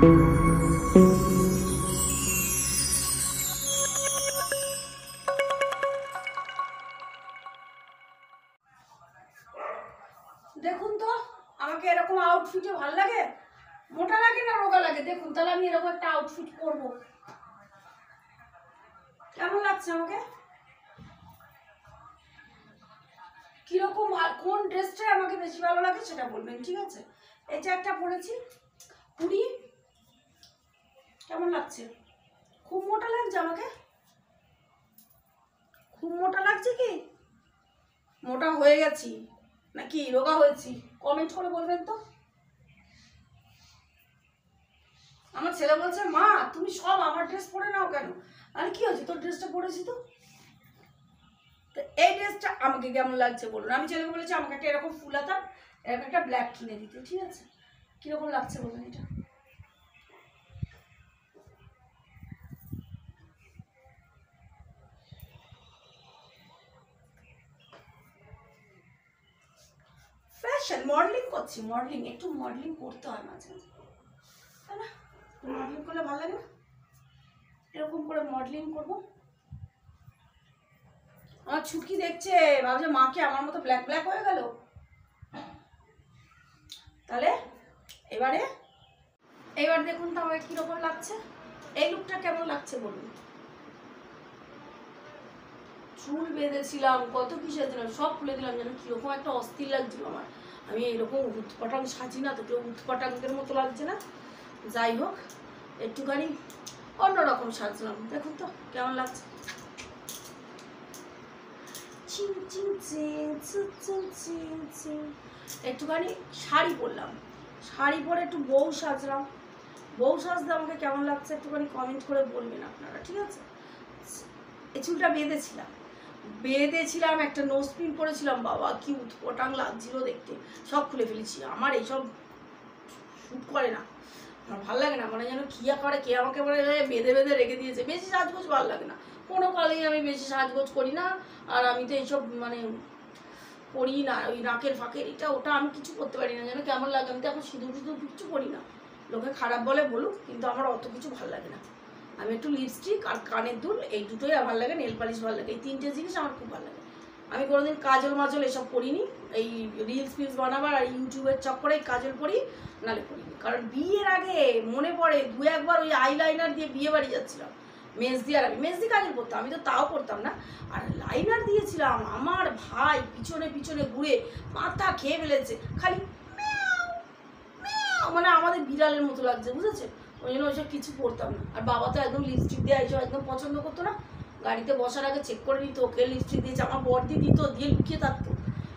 দেখুন তো আমাকে এরকম আউটফিটে ভালো লাগে, মোটা লাগে না রোগা লাগে? দেখুন তাহলে আমি এরকম একটা আউটফিট করব, কেমন লাগছে আমাকে? কিরকম কোন ড্রেসটা আমাকে বেশি ভালো লাগে সেটা বলবেন, ঠিক আছে? এই যে একটা পরেছি পুরি, কেমন লাগছে? খুব মোটা লাগছে আমাকে? খুব মোটা লাগছে কি মোটা হয়ে গেছি নাকি রোগা হয়েছি? কমেন্ট করে বলবেন তো। আমার ছেলে বলছে মা তুমি সব আমার ড্রেস পরে নাও কেন? আর কি হয়েছে, তোর ড্রেসটা পরেছি তো। এই ড্রেসটা আমাকে কেমন লাগছে বলুন। আমি ছেলেকে বলেছি আমাকে একটা এরকম ফুলাতাম, এরকম একটা ব্ল্যাক কিনে দিতে, ঠিক আছে? কিরকম লাগছে বলুন এটা? ফ্যাশন মডেলিং করছি, মডেলিং একটু মডেলিং করতে হয় মাঝে মাঝে, তাই না? মডেলিং করলে ভালো লাগে না? এরকম করে মডেলিং করবো। আমার ছুটকি দেখছে, ভাবছে মাকে আমার মতো ব্ল্যাক ব্ল্যাক হয়ে গেল। তাহলে এবার দেখুন তো আমাকে কিরকম লাগছে, এই লুকটা কেমন লাগছে বলুন। চুল বেঁধেছিলাম, কত কি সাজিলাম, সব খুলে দিলাম, যেন কিরকম একটা অস্থির লাগছিল আমার। আমি এরকম উৎপাটাং সাজি না তো, কেউ উৎপাটাঙ্গের মতো লাগছে না। যাই হোক একটুখানি অন্যরকম সাজলাম, দেখুন তো কেমন লাগছে। একটুখানি শাড়ি পরলাম, শাড়ি পরে একটু বউ সাজলাম। বউ সাজতে আমাকে কেমন লাগছে একটুখানি কমেন্ট করে বলবেন আপনারা, ঠিক আছে? এই চুলটা বেঁধেছিলাম, একটা নোজ পিন পরেছিলাম, বাবা কি উৎপটাং লাগছিল দেখতে। সব খুলে ফেলেছি, আমার এইসব শ্যুট করে না, আমার ভালো লাগে না। মানে যেন খিয়া করে কে আমাকে বলে বেঁধে বেঁধে রেখে দিয়েছে। বেশি সাজগোজ ভালো লাগে না, কোনো কালেই আমি বেশি সাজগোজ করি না। আর আমি তো এইসব মানে করি না, ওই নাকের ফাঁকের এটা ওটা আমি কিছু করতে পারি না, যেন কেমন লাগে। আমি তো এখন সিঁদুর কিছু করি না, লোকে খারাপ বলে বলুক, কিন্তু আমার অত কিছু ভালো লাগে না। আমি একটু লিপস্টিক আর কানের দুল এই দুটোই আমার ভালো লাগে, নেল পালিশ ভালো লাগে, এই তিনটে জিনিস আমার খুব ভালো লাগে। আমি কোনোদিন কাজল মাজল এসব করিনি, এই রিলস ফিলস বানাবার আর ইউটিউবের চক্করে কাজল পরি, নালে করিনি। কারণ বিয়ের আগে মনে পড়ে দু একবার ওই আইলাইনার দিয়ে বিয়ে বাড়ি যাচ্ছিলাম, মেজদি আর আমি মেজদি কাজল করতাম, আমি তো তাও করতাম না, আর লাইনার দিয়েছিলাম। আমার ভাই পিছনে পিছনে ঘুরে মাথা খেয়ে ফেলেছে, খালি মানে আমাদের বিড়ালের মতো লাগছে, বুঝেছে? ওই জন্য ওইসব কিছু করতাম না। আর বাবা তো একদম লিপস্টিক দিয়ে এইসব একদম পছন্দ করতো না, গাড়িতে বসার আগে চেক করে নিত ওকে লিপস্টিক দিয়েছে, আমার বর্দি দিত, দিয়ে লুকিয়ে থাকতো।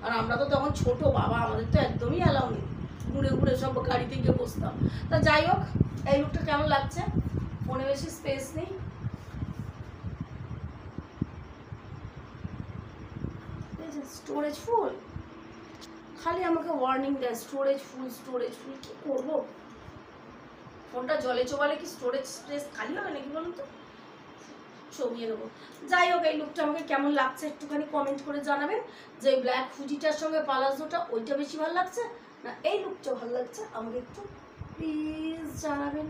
আর আমরা তো তখন ছোট, বাবা আমাদের তো একদমই অ্যালাউ নেই, ঘুরে ঘুরে সব গাড়িতে গিয়ে বসতাম। তা যাই হোক এই লুকটা কেমন লাগছে? ফোনে বেশি স্পেস নেই, স্টোরেজ ফুল, খালি আমাকে ওয়ার্নিং দেয় স্টোরেজ ফুল। কি করবো, ফোনটা জলে চোবালে কি স্টোরেজ স্পেস খালি হবে নাকি বলুন তো? সরিয়ে নেবো। যাই হোক এই লুকটা আমাকে কেমন লাগছে একটুখানি কমেন্ট করে জানাবেন। যে ব্ল্যাক হুডিটার সঙ্গে পালাজোটা ওইটা বেশি ভালো লাগছে না এই লুকটা ভালো লাগছে, আমাকে একটু প্লিজ জানাবেন,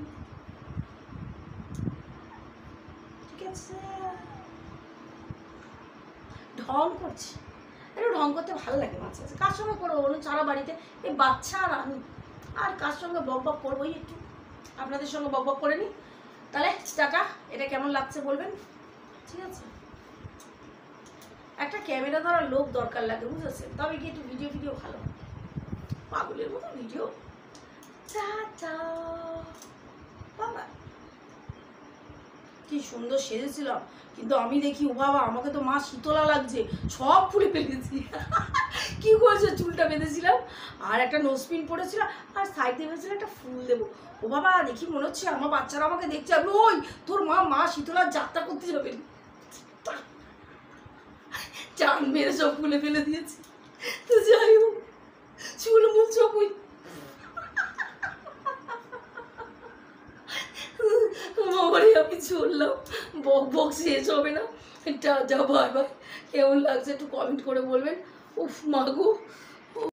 ঠিক আছে? ঢং করছি, একটু ঢং করতে ভালো লাগে মাঝে মাঝে। কার সঙ্গে করবো বলুন, সারা বাড়িতে এই বাচ্চা আর আমি, আর কার সঙ্গে বক বক করবো? একটু আপনাদের সঙ্গে বক বক করে নিই। তাহলে টাটা, এটা কেমন লাগছে বলবেন, ঠিক আছে? একটা ক্যামেরা ধরার লোক দরকার লাগে, বুঝেছেন? তবে কি একটু ভিডিও ভালো, পাগলের মতো ভিডিও। টাটা বাবা, কি সুন্দর সেজেছিলাম, কিন্তু আমি দেখি ও বাবা আমাকে তো মা শীতলা লাগছে, সব খুলে ফেলেছি। কি করেছে, চুলটা বেঁধেছিলাম আর একটা নোজপিন পরেছিলাম আর সাইডে ভেবেছিলাম একটা ফুল দেবো। ও বাবা দেখি মনে হচ্ছে আমার বাচ্চারা আমাকে দেখছে, আমি ওই তোর মা শীতলার যাত্রা করতে যাবেন, চান মেরে সব খুলে ফেলে দিয়েছি। তো যাই হোক চুল মুল সব ওই বাবারে আমি চললাম, বক শেষ হবে না। যা বাই বাই, কেমন লাগছে একটু কমেন্ট করে বলবেন। উফ মাগো।